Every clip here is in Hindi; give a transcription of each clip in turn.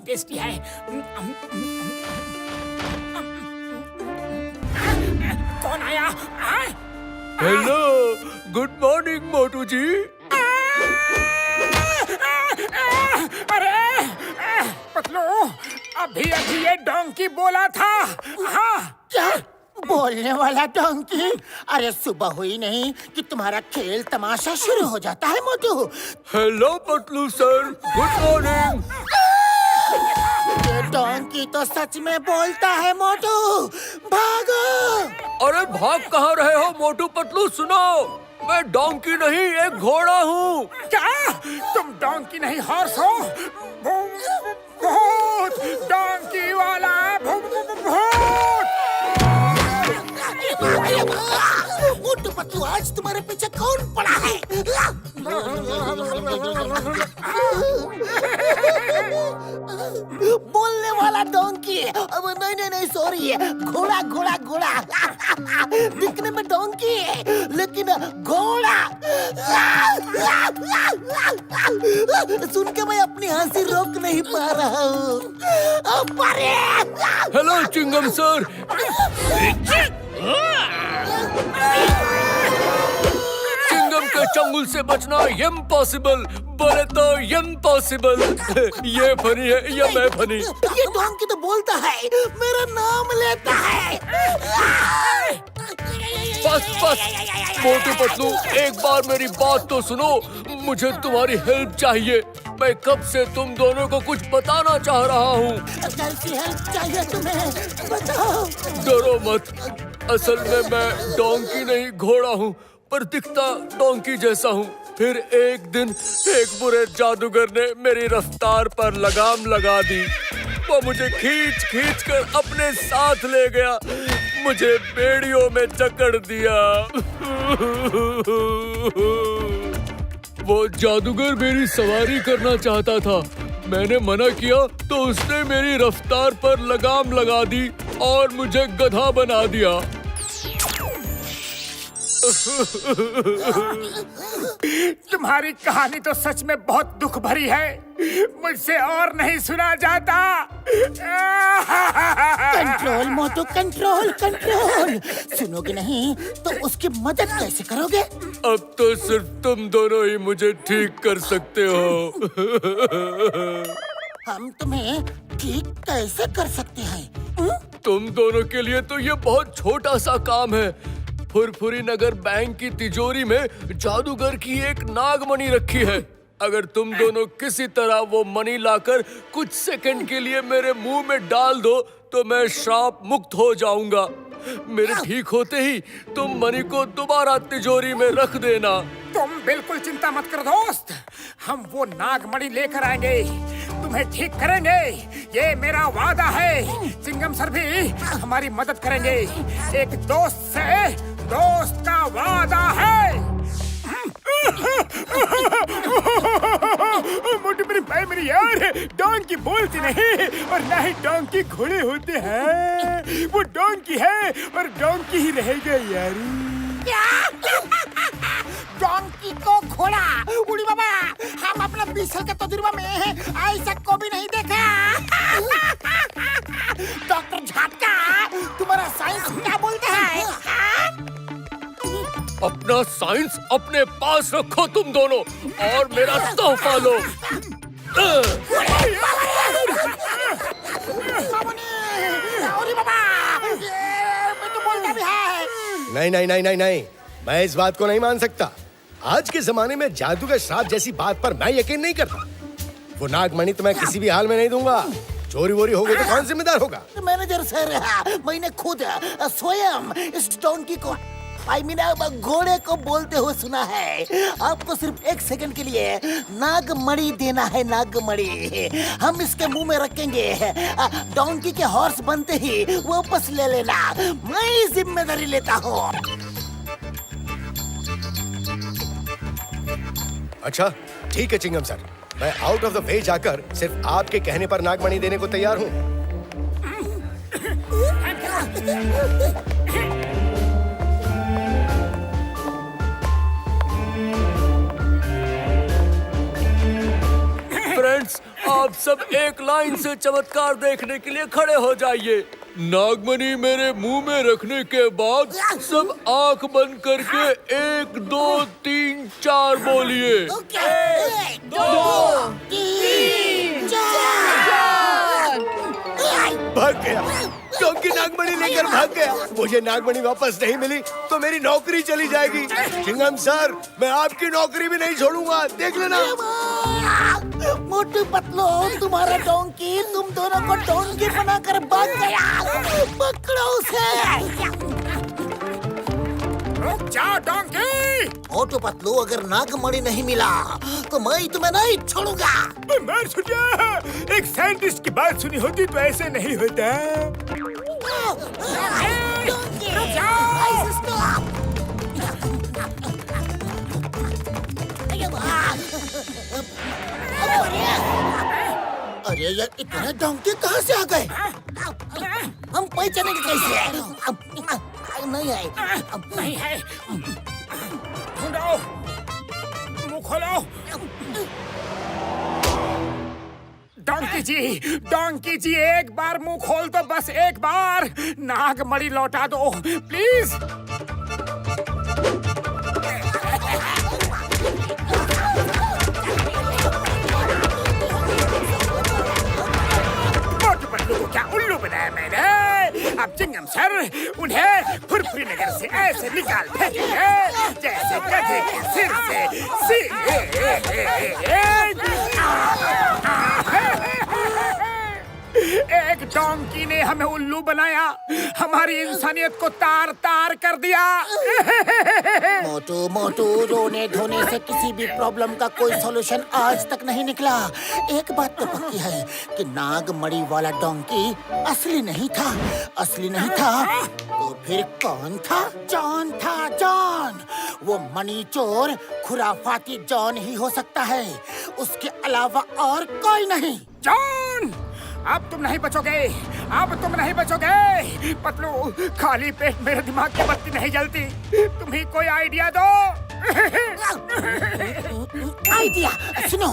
टेस्टी है। कौन आया? हेलो, गुड मॉर्निंग मोटू जी। अरे पतलू, अभी अभी ये डोंकी बोला था। हाँ, क्या बोलने वाला डोंकी? अरे सुबह हुई नहीं कि तुम्हारा खेल तमाशा शुरू हो जाता है Motu. Hello Patlu sir, good morning. ये डोंकी तो सच में बोलता है मोटू। भागो! अरे भाग कहाँ रहे हो मोटू पतलू? सुनो, मैं डोंकी नहीं, एक घोड़ा हूँ। क्या तुम डोंकी नहीं हॉर्स हो? भूत, डोंकी वाला भूत। मोटू पतलू, आज तुम्हारे पीछे कौन पड़ा है? बोलने वाला डोंकी। अब नहीं सॉरी, घोड़ा घोड़ा घोड़ा। दिखने में डोंकी है लेकिन घोड़ा। सुन के मैं अपनी हंसी रोक नहीं पा रहा हूँ। Hello Chingam sir. चिंगम के चंगुल से बचना इम्पॉसिबल, बोले तो इम्पॉसिबल। ये फनी है या मैं फनी? ये डोंकी तो बोलता है, मेरा नाम लेता है। बस मोटू पतलू, एक बार मेरी बात तो सुनो। मुझे तुम्हारी हेल्प चाहिए। मैं कब से तुम दोनों को कुछ बताना चाह रहा हूँ। कैसी हेल्प चाहिए तुम्हें? बताओ। डरो मत, असल में मैं डोंकी नहीं घोड़ा हूँ, पर दिखता डोंकी जैसा हूँ। फिर एक दिन एक बुरे जादूगर ने मेरी रफ्तार पर लगाम लगा दी। वो मुझे खींच खींच कर अपने साथ ले गया, मुझे बेड़ियों में जकड़ दिया। वो जादूगर मेरी सवारी करना चाहता था। मैंने मना किया तो उसने मेरी रफ्तार पर लगाम लगा दी और मुझे गधा बना दिया। तुम्हारी कहानी तो सच में बहुत दुख भरी है। मुझसे और नहीं सुना जाता। कंट्रोल मोटू, कंट्रोल कंट्रोल। सुनोगे नहीं तो उसकी मदद कैसे करोगे? अब तो सिर्फ तुम दोनों ही मुझे ठीक कर सकते हो। हम तुम्हें ठीक कैसे कर सकते हैं? तुम दोनों के लिए तो ये बहुत छोटा सा काम है। फुरफुरी नगर बैंक की तिजोरी में जादूगर की एक नागमणि रखी है। अगर तुम दोनों किसी तरह वो मणि लाकर कुछ सेकंड के लिए मेरे मुंह में डाल दो तो मैं श्राप मुक्त हो जाऊंगा। मेरे ठीक होते ही तुम मणि को दोबारा तिजोरी में रख देना। तुम बिल्कुल चिंता मत करो दोस्त, हम वो नागमणि लेकर आएंगे, तुम्हें ठीक करेंगे। ये मेरा वादा है। चिंगम सर भी हमारी मदद करेंगे। एक दोस्त से दोस्त का वादा है। मोटू मेरी भाई, मेरी यार, डोंकी बोलती नहीं और ना ही डोंकी घोड़े होते हैं। वो डोंकी है और डोंकी ही रहेगा यार। डोंकी को घोड़ा? उड़ी बाबा, हम अपना 20 साल का तजुर्बा में ऐसा को भी नहीं देखा। डॉक्टर झटका, तुम्हारा साइंस क्या बोलता है? अपना साइंस अपने पास रखो तुम दोनों और मेरा तोहफा लो। नहीं, मैं इस बात को नहीं मान सकता। आज के जमाने में जादू का श्राप जैसी बात पर मैं यकीन नहीं करता। वो नागमणि तो मैं किसी भी हाल में नहीं दूंगा। चोरी वोरी हो गई तो कौन जिम्मेदार होगा? मैनेजर सर, मैंने खुद स्वयं इस डोंकी को घोड़े को बोलते हुए सुना है। आपको सिर्फ 1 सेकंड के लिए नागमणि देना है। नागमणि हम इसके मुंह में रखेंगे। डोंकी के हॉर्स बनते ही वापस ले लेना। मैं जिम्मेदारी लेता हूँ। अच्छा ठीक है चिंगम सर, मैं आउट ऑफ द वे जाकर सिर्फ आपके कहने पर नागमणि देने को तैयार हूँ। आप सब एक लाइन से चमत्कार देखने के लिए खड़े हो जाइए। नागमणि मेरे मुंह में रखने के बाद सब आंख बंद करके 1 2 3 4 बोलिए। 1 2 3 4। भाग गया, डोंकी नागमणि लेकर भाग गया। मुझे नागमणि वापस नहीं मिली तो मेरी नौकरी चली जाएगी। चिंगम सर, मैं आपकी नौकरी भी नहीं छोड़ूंगा, देख लेना। मोटू पतलू, तुम्हारा डोंकी तुम दोनों को डोंकी बनाकर भाग गया। पकड़ो उसे। रुक जाओ डोंकी। मोटू पतलू, अगर नागमणि नहीं मिला तो मैं तुम्हें नहीं छोड़ूंगा। मैं सुनिए, एक साइंटिस्ट की बात सुनी होती तो ऐसे नहीं होता। अरे यार, इतने डोंकी कहाँ से आ गए? हम पहचानेंगे कैसे? नहीं आए। नहीं है। ढूंढो, मुंह खोलो। डोंकी जी एक बार मुंह खोल दो, बस एक बार। नागमणि लौटा दो प्लीज। मोटू पतलू को क्या उल्लू बनाया मैंने? अब चिंगम सर उन्हें फुरफुरी नगर से ऐसे निकाल फेंकेंगे जैसे गधे के सिर से एक डोंकी ने हमें उल्लू बनाया, हमारी इंसानियत को तार तार कर दिया। मोटू मोटू, रोने धोने से किसी भी प्रॉब्लम का कोई सॉल्यूशन आज तक नहीं निकला। एक बात तो पक्की है कि नागमणि वाला डोंकी असली नहीं था। असली नहीं था तो फिर कौन था? जॉन था, जॉन। वो मणि चोर खुराफाती जॉन ही हो सकता है, उसके अलावा और कोई नहीं। जॉन, अब तुम नहीं बचोगे, अब तुम नहीं बचोगे। पतलू, खाली पेट मेरे दिमाग की बत्ती नहीं जलती। तुम ही कोई आइडिया दो। आइडिया सुनो।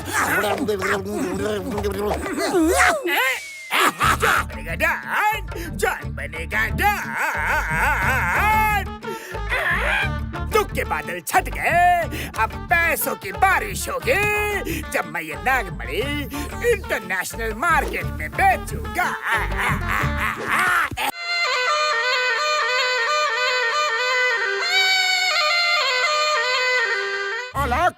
जॉन बनेगा डॉन। दुख के बादल छट गए, अब पैसों की बारिश होगी जब मैं ये नागमणि इंटरनेशनल मार्केट में बेचूंगा। अलक,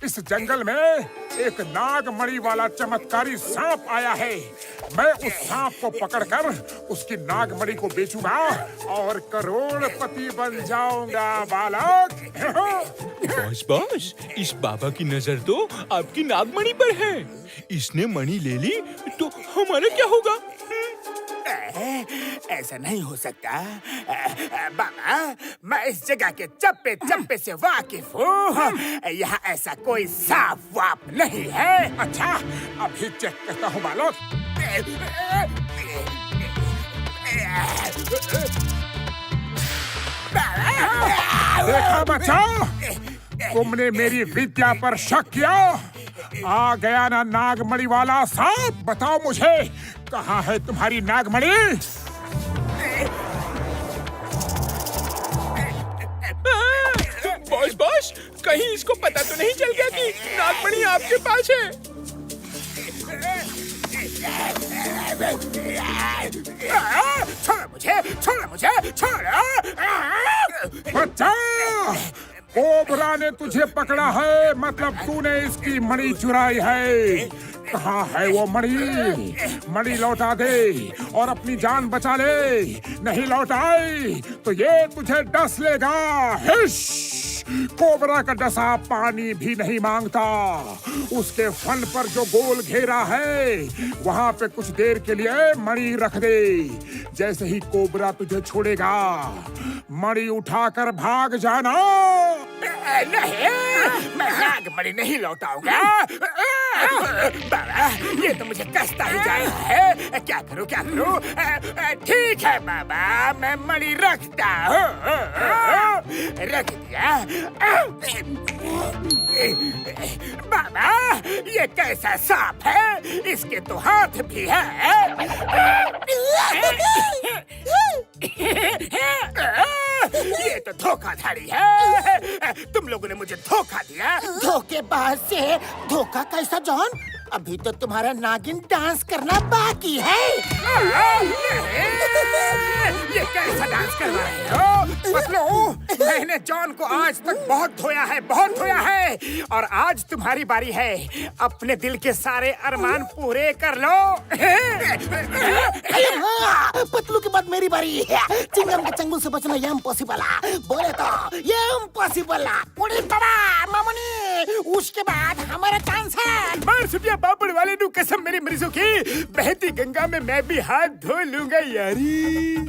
इस जंगल में एक नागमणि वाला चमत्कारी सांप आया है। मैं उस सांप को पकड़कर उसकी नागमणि को बेचूंगा और करोड़पति बन जाऊंगा बालक। बॉस, इस बाबा की नजर तो आपकी नागमणि पर है। इसने मणि ले ली तो हमारा क्या होगा? ऐसा नहीं हो सकता बाबा, मैं इस जगह के चप्पे चप्पे से वाकिफ हूँ। यहाँ ऐसा कोई सांप वाप नहीं है। अच्छा, अभी चेक करता हूँ बालक। देखा बच्चों, तुमने मेरी विद्या पर शक किया। आ गया ना नागमणि वाला सांप। बताओ मुझे, कहाँ है तुम्हारी नागमणि? बॉस, कहीं इसको पता तो नहीं चल गया कि नागमणि आपके पास है? छोड़ मुझे, बच्चा, कोबरा ने तुझे पकड़ा है, मतलब तूने इसकी मणि चुराई है। कहाँ है वो मणि लौटा दे और अपनी जान बचा ले। नहीं लौटाई तो ये तुझे डस लेगा। हिश! कोबरा का डसा पानी भी नहीं मांगता। उसके फन पर जो गोल घेरा है वहाँ पे कुछ देर के लिए मणि रख दे। जैसे ही कोबरा तुझे छोड़ेगा, मणि उठाकर भाग जाना। नहीं, मैं नागमणि नहीं लौटाऊंगा। बाबा, ये तो मुझे कसता ही जा रहा है। क्या करूं? ठीक है बाबा, मैं मणि रखता हूँ। रख दिया। बाबा, ये कैसा सांप है? इसके तो हाथ भी है। ये तो धोखाधड़ी है। तुम लोगों ने मुझे धोखा दिया। धोखेबाज से धोखा कैसा जॉन? अभी तो तुम्हारा नागिन डांस करना बाकी है। ये कैसा डांस करवा रहे हो? मतलब मैंने जॉन को आज तक बहुत धोया है, बहुत धोया है, और आज तुम्हारी बारी है। अपने दिल के सारे अरमान पूरे कर लो। हाँ, पतलू के बाद मेरी बारी है। चिंगम के चंगुल से बचना ये इम्पॉसिबल है। बोले तो ये इम्पॉसिबल है। पुलिस बाबा, मामूनी, उसके बाद हमारा चांस है। मार सुटिया पापड़ वाले नु कसम मेरी मरीजों की। बहती गंगा में मैं भी हाथ धो लूंगा यारी।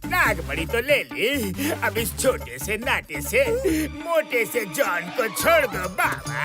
नागमणि तो ले ली, अब इस छोटे से नाटे से मोटे से जॉन को छोड़ दो बाबा।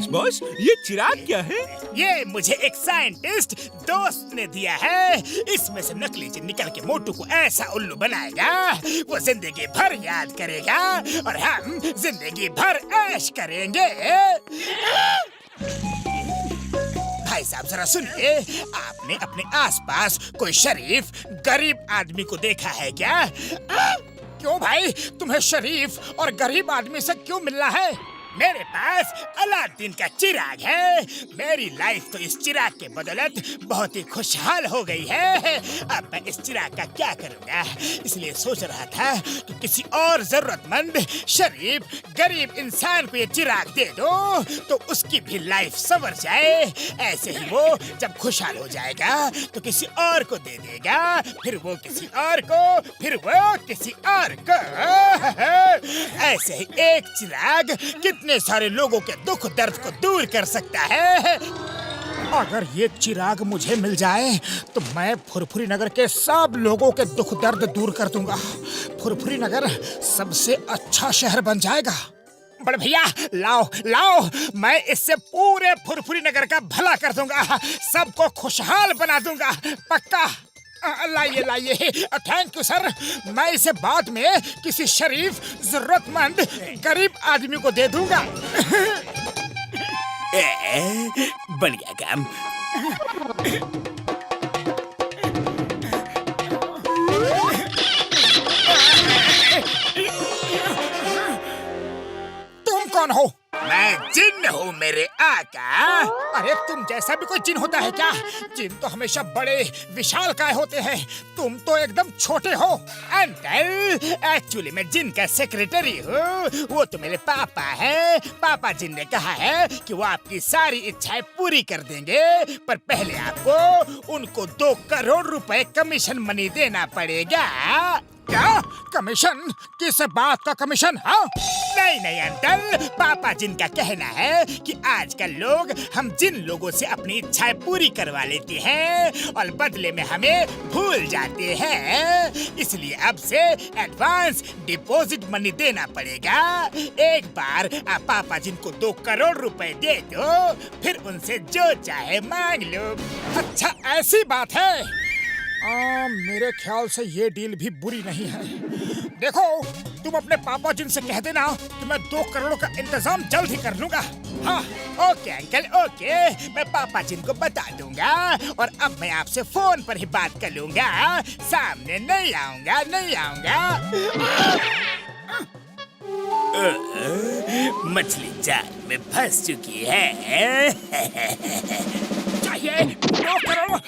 बॉस, ये चिराग क्या है? ये मुझे एक साइंटिस्ट दोस्त ने दिया है। इसमें से नकली जिन निकल के मोटू को ऐसा उल्लू बनाएगा, वो जिंदगी भर याद करेगा और हम जिंदगी भर ऐश करेंगे। भाई साहब जरा सुनिए, आपने अपने आसपास कोई शरीफ गरीब आदमी को देखा है क्या? क्यों भाई, तुम्हें शरीफ और गरीब आदमी से क्यों मिलना है? मेरे पास अलादीन का चिराग है। मेरी लाइफ तो इस चिराग के बदौलत बहुत ही खुशहाल हो गई है। अब मैं इस चिराग का क्या करूँगा, इसलिए सोच रहा था कि किसी और जरूरतमंद शरीफ गरीब इंसान को ये चिराग दे दो तो उसकी भी लाइफ संवर जाए। ऐसे ही वो जब खुशहाल हो जाएगा तो किसी और को दे देगा, फिर वो किसी और को, फिर वो किसी और को। ऐसे ही एक चिराग कितने सारे लोगों के दुख दर्द को दूर कर सकता है। अगर ये चिराग मुझे मिल जाए तो मैं फुरफुरी नगर के सब लोगों के दुख दर्द दूर कर दूंगा। फुरफुरी नगर सबसे अच्छा शहर बन जाएगा। बड़े भैया लाओ लाओ, मैं इससे पूरे फुरफुरी नगर का भला कर दूंगा, सबको खुशहाल बना दूंगा, पक्का। लाइए लाइए, थैंक यू सर। मैं इसे बाद में किसी शरीफ जरूरतमंद गरीब आदमी को दे दूंगा। बढ़िया काम। तुम कौन हो? मैं जिन हूँ मेरे आका। अरे तुम जैसा भी कोई जिन होता है क्या? जिन तो हमेशा बड़े विशालकाय होते हैं, तुम तो एकदम छोटे हो। अंकल, एक्चुअली मैं जिन का सेक्रेटरी हूँ। वो तो मेरे पापा है। पापा जिन ने कहा है कि वो आपकी सारी इच्छाएं पूरी कर देंगे, पर पहले आपको उनको 2 करोड़ रुपए कमीशन मनी देना पड़ेगा। क्या कमीशन? किस बात का कमीशन? हाँ नहीं नहीं अंकल, पापा जिन का कहना है कि आजकल लोग हम जिन लोगों से अपनी इच्छाएं पूरी करवा लेते हैं और बदले में हमें भूल जाते हैं, इसलिए अब से एडवांस डिपॉजिट मनी देना पड़ेगा। एक बार आप पापा जिन को 2 करोड़ रुपए दे दो, फिर उनसे जो चाहे मांग लो। अच्छा ऐसी बात है? मेरे ख्याल से ये डील भी बुरी नहीं है। देखो, तुम अपने पापा जिन से कह देना कि मैं 2 करोड़ का इंतजाम जल्द ही कर लूंगा। हाँ ओके अंकल ओके, मैं पापा जिन को बता दूंगा और अब मैं आपसे फोन पर ही बात कर लूंगा, सामने नहीं आऊंगा, नहीं आऊंगा। मछली जाल में फंस चुकी है। चाहिए 2 करोड़।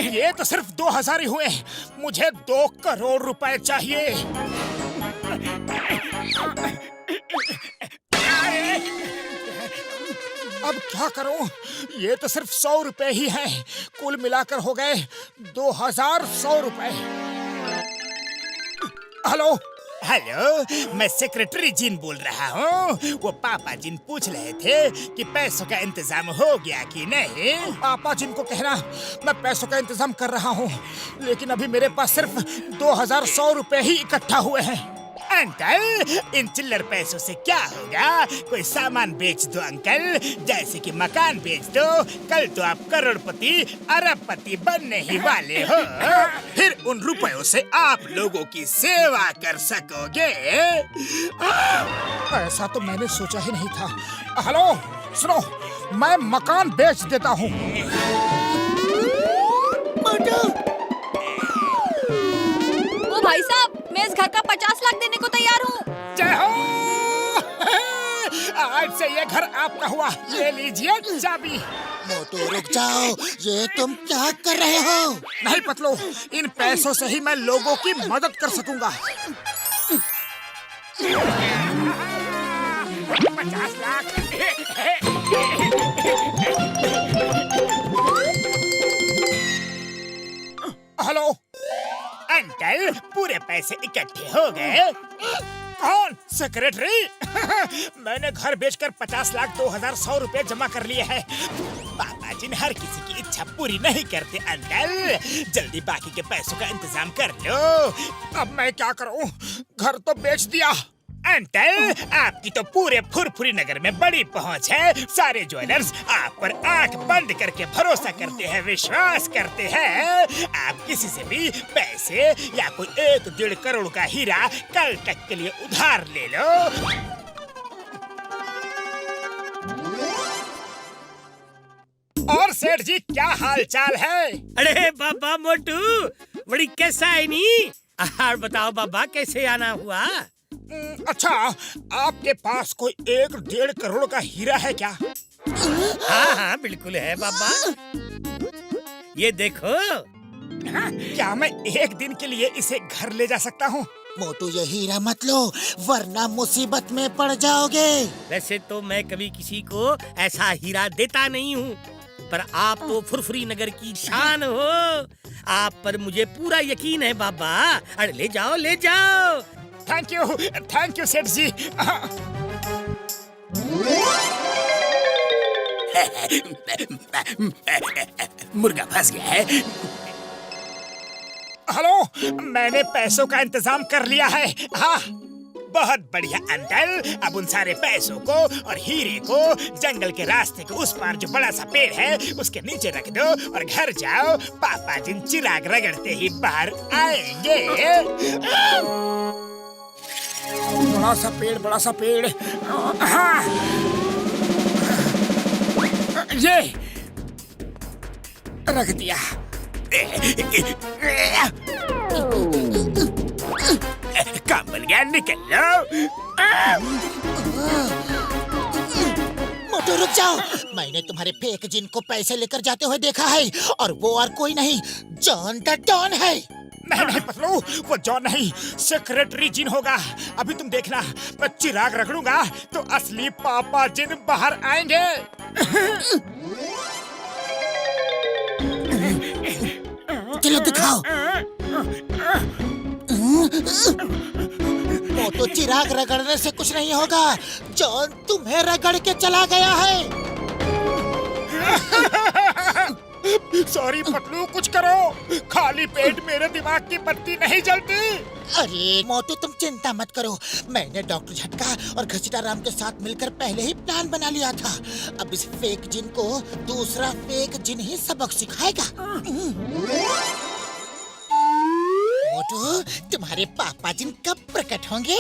ये तो सिर्फ 2000 ही हुए, मुझे 2 करोड़ रुपए चाहिए। अब क्या करूं? ये तो सिर्फ 100 रुपए ही हैं, कुल मिलाकर हो गए 2100 रुपए। हेलो हेलो, मैं सेक्रेटरी जिन बोल रहा हूँ। वो पापा जिन पूछ रहे थे कि पैसों का इंतजाम हो गया कि नहीं। पापा जिनको कहना मैं पैसों का इंतजाम कर रहा हूँ, लेकिन अभी मेरे पास सिर्फ 2100 रुपए ही इकट्ठा हुए हैं। अंकल, इन चिल्लर पैसों से क्या होगा? कोई सामान बेच दो अंकल, जैसे कि मकान बेच दो। कल तो आप करोड़पति अरबपति बनने ही वाले हो। फिर उन रुपयों से आप लोगों की सेवा कर सकोगे। ऐसा तो मैंने सोचा ही नहीं था। हेलो, सुनो, मैं मकान बेच देता हूँ। ओ भाई साहब, मैं इस घर का 50 लाख देने को तैयार हूँ। जय हो। आज से ये घर आपका हुआ। ले लीजिए चाबी। मोटू रुक जाओ, ये तुम क्या कर रहे हो? नहीं पतलू, इन पैसों से ही मैं लोगों की मदद कर सकूंगा। 50 लाख। हेलो अंकल, पूरे पैसे इकट्ठे हो गए। कौन? सेक्रेटरी? मैंने घर बेचकर 50 लाख 2100 रुपए जमा कर लिए हैं। पापा जी हर किसी की इच्छा पूरी नहीं करते अंकल। जल्दी बाकी के पैसों का इंतजाम कर लो। अब मैं क्या करूं? घर तो बेच दिया। अंकल, आपकी तो पूरे फुरफुरी नगर में बड़ी पहुंच है। सारे ज्वेलर्स आप पर आंख बंद करके भरोसा करते हैं, विश्वास करते हैं। आप किसी से भी पैसे या कोई 1-1.5 करोड़ का हीरा कल तक के लिए उधार ले लो। और सेठ जी, क्या हाल चाल है? अरे बाबा मोटू, बड़ी कैसा है नी? और बताओ बाबा, कैसे आना हुआ? अच्छा, आपके पास कोई 1-1.5 करोड़ का हीरा है क्या? हाँ हाँ बिल्कुल है बाबा। ये देखो। क्या मैं एक दिन के लिए इसे घर ले जा सकता हूँ? मोटू, ये हीरा मत लो, वरना मुसीबत में पड़ जाओगे। वैसे तो मैं कभी किसी को ऐसा हीरा देता नहीं हूँ, पर आप तो फुरफुरी नगर की शान हो। आप पर मुझे पूरा यकीन है बाबा। अरे ले जाओ, ले जाओ। थैंक यू सेठ जी। मुर्गा फंस गया है। हेलो, मैंने पैसों का इंतजाम कर लिया है। हाँ, बहुत बढ़िया अंकल। अब उन सारे पैसों को और हीरे को जंगल के रास्ते के उस पार जो बड़ा सा पेड़ है उसके नीचे रख दो और घर जाओ। पापा जिन चिराग रगड़ते ही बाहर आएंगे। बड़ा सा पेड़। हाँ, ये रख दिया। काम बन गया, निकल लो। मोटू रुक जाओ, मैंने तुम्हारे फेक जिन को पैसे लेकर जाते हुए देखा है, और वो और कोई नहीं, जॉन द डॉन है। नहीं पतलू, वो जॉन नहीं, सेक्रेटरी जिन होगा। अभी तुम देखना, मैं चिराग रगड़ूंगा तो असली पापा जिन बाहर आएंगे। चलो दिखाओ। मोटू, चिराग रगड़ने से कुछ नहीं होगा, जॉन तुम्हें रगड़ के चला गया है। सॉरी पतलू, कुछ करो। खाली पेट मेरे दिमाग की बत्ती नहीं जलती। अरे मोटू, तुम चिंता मत करो, मैंने डॉक्टर झटका और घसीटा राम के साथ मिलकर पहले ही प्लान बना लिया था। अब इस फेक जिन को दूसरा फेक जिन ही सबक सिखाएगा। मोटू, तुम्हारे पापा जिन कब प्रकट होंगे?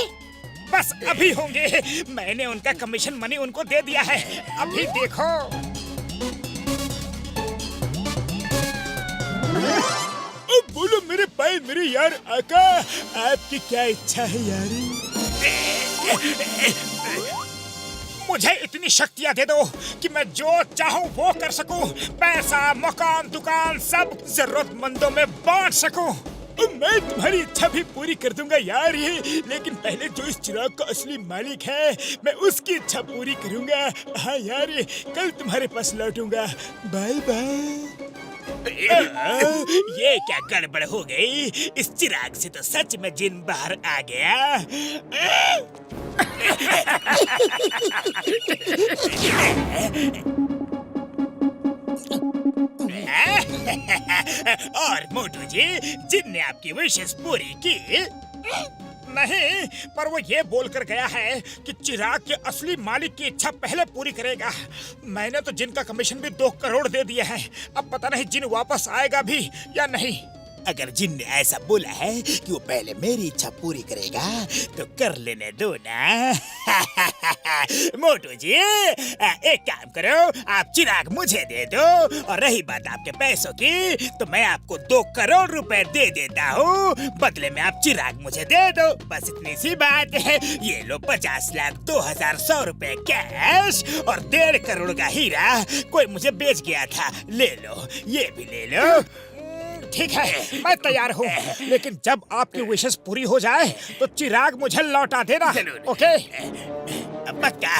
बस अभी होंगे। मैंने उनका कमीशन मनी उनको दे दिया है, अभी देखो। बोलो मेरे भाई, मेरे यार आका, आपकी क्या इच्छा है यार? मुझे इतनी शक्तियाँ दे दो कि मैं जो चाहूँ वो कर सकूँ। पैसा, मकान, दुकान सब जरूरतमंदों में बांट सकूँ। मैं तुम्हारी इच्छा भी पूरी कर दूंगा यार ये, लेकिन पहले जो इस चिराग का असली मालिक है मैं उसकी इच्छा पूरी करूंगा। हाँ यार, कल तुम्हारे पास लौटूंगा। Bye bye. ये क्या गड़बड़ हो गई? इस चिराग से तो सच में जिन बाहर आ गया। और मोटू जी, जिन ने आपकी विशेष पूरी की? नहीं, पर वो ये बोलकर गया है कि चिराग के असली मालिक की इच्छा पहले पूरी करेगा। मैंने तो जिन का कमीशन भी 2 करोड़ दे दिया है। अब पता नहीं जिन वापस आएगा भी या नहीं। अगर जिन ने ऐसा बोला है कि वो पहले मेरी इच्छा पूरी करेगा, तो कर लेने दो ना। मोटू जी, एक काम करो, आप चिराग मुझे दे दो, और रही बात आपके पैसों की, तो मैं आपको 2 करोड़ रुपए दे देता हूँ। बदले में आप चिराग मुझे दे दो, बस इतनी सी बात है। ये लो 50,02,100 रुपए कैश और 1.5 करोड़ का हीरा कोई मुझे बेच गया था। ले लो, ये भी ले लो। ठीक है, मैं तैयार हूँ, लेकिन जब आपकी विशेष पूरी हो जाए तो चिराग मुझे लौटा देना। ओके? पक्का,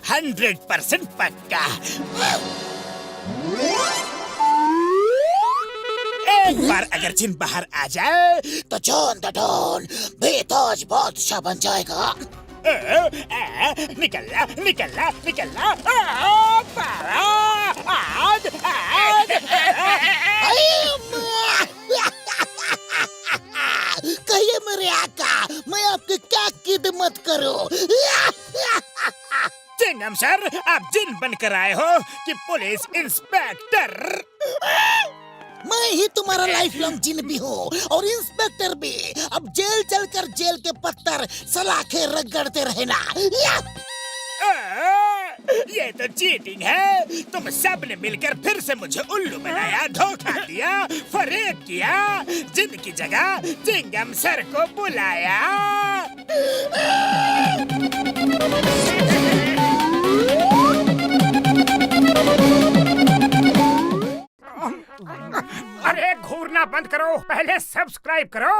100% पक्का। एक बार अगर जिन बाहर आ जाए तो जॉन द डॉन बेताज बादशाह बन जाएगा। निकलना निकलना निकलना। आग, आग। कहिए मेरे आका, मैं आपकी क्या खिदमत करूं? चिंगम सर, आप जिन बनकर आए हो कि पुलिस इंस्पेक्टर? मैं ही तुम्हारा लाइफ लॉन्ग जिन भी हूँ और इंस्पेक्टर भी। अब जेल चलकर जेल के पत्थर सलाखे रगड़ते रहना। ये तो चीटिंग है। तुम सब ने मिलकर फिर से मुझे उल्लू बनाया, धोखा दिया, फरेब किया, जिन की जगह चिंगम सर को बुलाया। अरे घूरना बंद करो, पहले सब्सक्राइब करो।